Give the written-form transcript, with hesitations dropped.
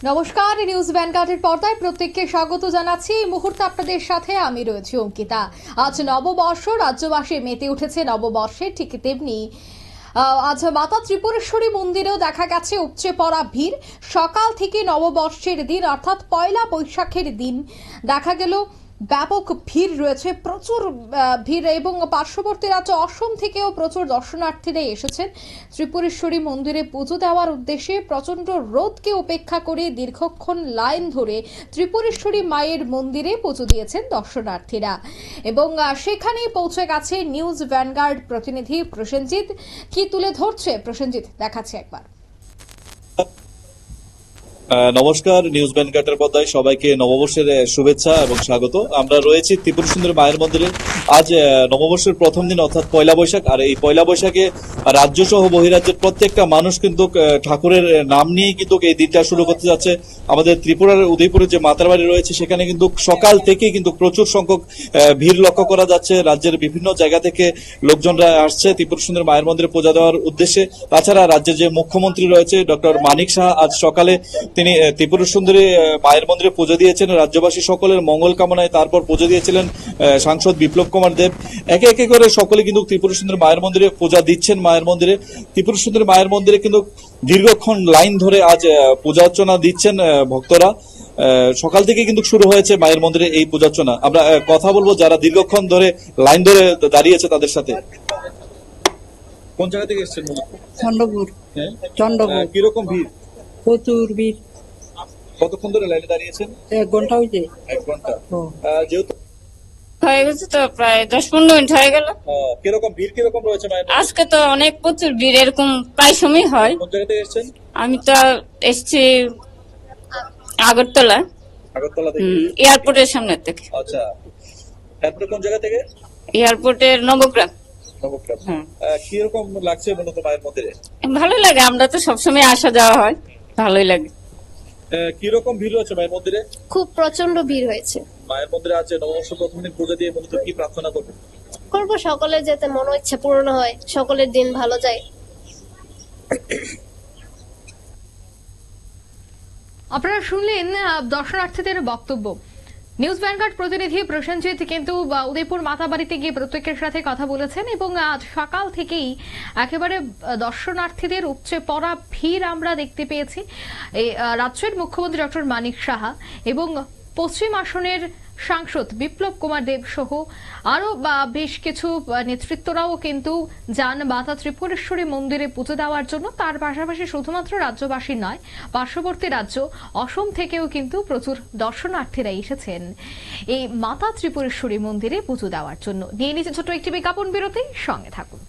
নমস্কার, নিউজ ভ্যানগার্ডের পর্দায় প্রত্যেককে স্বাগত জানাচ্ছি। এই মুহূর্তে আপনাদের সাথে আমি রয়েছি অঙ্কিতা। আজ নববর্ষ, রাজ্যবাসী মেতে উঠেছে নববর্ষে, ঠিক তেমনি আজ মাতা ত্রিপুরেশ্বরী মন্দিরেও দেখা গেছে উপচে পড়া ভিড়। সকাল থেকে নববর্ষের দিন অর্থাৎ পয়লা বৈশাখের দিন দেখা গেল ব্যাপক ভিড় রয়েছে, প্রচুর ভিড়, এবং পার্শ্ববর্তী রাজ্য অসম থেকেও প্রচুর দর্শনার্থীরা এসেছেন ত্রিপুরেশ্বরী মন্দিরে পুজো দেওয়ার উদ্দেশ্যে। প্রচণ্ড রোদকে উপেক্ষা করে দীর্ঘক্ষণ লাইন ধরে ত্রিপুরেশ্বরী মায়ের মন্দিরে পুজো দিয়েছেন দর্শনার্থীরা, এবং সেখানেই পৌঁছে গেছে নিউজ ভ্যানগার্ড প্রতিনিধি প্রসেনজিৎ। কি তুলে ধরছে প্রসেনজিৎ, দেখাচ্ছে একবার। নমস্কার, নিউজ ভ্যানগার্ডের পর্দায় সবাইকে নববর্ষের শুভেচ্ছা এবং স্বাগত। আমরা রয়েছি ত্রিপুর সুন্দরী মায়ের মন্দিরে। আজ নববর্ষের প্রথম দিন অর্থাৎ পয়লা বৈশাখ, আর এই পয়লা বৈশাখে রাজ্য সহ বহিরাজ্যের প্রত্যেকটা মানুষ কিন্তু ঠাকুরের নাম নিয়ে কিন্তু এই দিনটা শুরু করতে যাচ্ছে। আমাদের ত্রিপুরার উদয়পুরের যে মাতার বাড়ি রয়েছে সেখানে কিন্তু সকাল থেকে কিন্তু প্রচুর সংখ্যক ভিড় লক্ষ্য করা যাচ্ছে। রাজ্যের বিভিন্ন জায়গা থেকে লোকজনরা আসছে ত্রিপুর সুন্দরী মায়ের মন্দিরে পূজা দেওয়ার উদ্দেশ্যে। তাছাড়া রাজ্যের যে মুখ্যমন্ত্রী রয়েছে ডক্টর মানিক সাহা, আজ সকালে তিনি ত্রিপুর সুন্দরী মায়ের মন্দিরে পুজো দিয়েছেন রাজ্যবাসী সকলের মঙ্গল কামনায়। তারপর পুজো দিয়েছিলেন সাংসদ বিপ্লব কুমার দেব। একে একে করে সকলে কিন্তু ত্রিপুর সুন্দরী মায়ের মন্দিরে পূজা দিচ্ছেন। মায়ের মন্দিরে, ত্রিপুর সুন্দরী মায়ের মন্দিরে কিন্তু দীর্ঘক্ষণ লাইন ধরে আজ পূজা অর্চনা দিচ্ছেন ভক্তরা। সকাল থেকে কিন্তু শুরু হয়েছে মায়ের মন্দিরে এই পূজা অর্চনা। আমরা কথা বলবো যারা দীর্ঘক্ষণ ধরে লাইন ধরে দাঁড়িয়েছে তাদের সাথে। কোন জায়গা থেকে এসেছেন? চন্দ্রপুর। চন্দ্রপুর। কিরকম ভিড়? প্রচুর ভিড়। কতক্ষণ ধরে লাইনে দাঁড়িয়েছেন? 1 ঘন্টা হয়েছে। 1 ঘন্টা। যেহেতু হয়ে গেছে তো প্রায় 10-15 মিনিট হয়ে গেল। কিরকম ভিড় কিরকম রয়েছে মায়ের? আজকে তো অনেক প্রচুর ভিড়, এরকম প্রায় সময় হয়। কোন জায়গা থেকে এসেছেন? আমি তো এসছি আগরতলা, আগরতলা থেকে। এয়ারপোর্টের সামনে থেকে। আচ্ছা, তারপরে কোন জায়গা থেকে? এয়ারপোর্টের নবগ্রাম। নবগ্রাম। কিরকম লাগছে মূলত মায়ের মন্দিরে? ভালোই লাগে, আমরা তো সবসময় আসা যাওয়া হয়, ভালোই লাগে। কিরকম ভিড় রয়েছে মায়ের মন্দিরে? খুব প্রচন্ড ভিড় হয়েছে। মায়ের মন্দিরে আছে নববর্ষ প্রথম দিন পূজা দিয়ে মূলত কি প্রার্থনা করবেন? করবো সকলের যাতে মনো ইচ্ছা পূর্ণ হয়, সকলের দিন ভালো যায়। আপনারা শুনলেন দর্শনার্থীদের বক্তব্য। নিউজ ভ্যানগার্ড প্রতিনিধি প্রসেনজিৎ কিন্তু উদয়পুর মাতাবাড়িতে গিয়ে প্রত্যেকের সাথে কথা বলেছেন, এবং আজ সকাল থেকেই একেবারে দর্শনার্থীদের উপচে পড়া ভিড় আমরা দেখতে পেয়েছি। এই রাজ্যের মুখ্যমন্ত্রী ডক্টর মানিক সাহা এবং পশ্চিম আসনের সাংসদ বিপ্লব কুমার দেব সহ আরো বেশ কিছু নেতৃত্বরাও কিন্তু যান মাতা ত্রিপুরেশ্বরী মন্দিরে পুজো দেওয়ার জন্য। তার পাশাপাশি শুধুমাত্র রাজ্যবাসী নয়, পার্শ্ববর্তী রাজ্য অসম থেকেও কিন্তু প্রচুর দর্শনার্থীরা এসেছেন এই মাতা ত্রিপুরেশ্বরী মন্দিরে পুজো দেওয়ার জন্য। নিয়ে নিচ্ছে ছোট একটি বিজ্ঞাপন বিরতি, সঙ্গে থাকুন।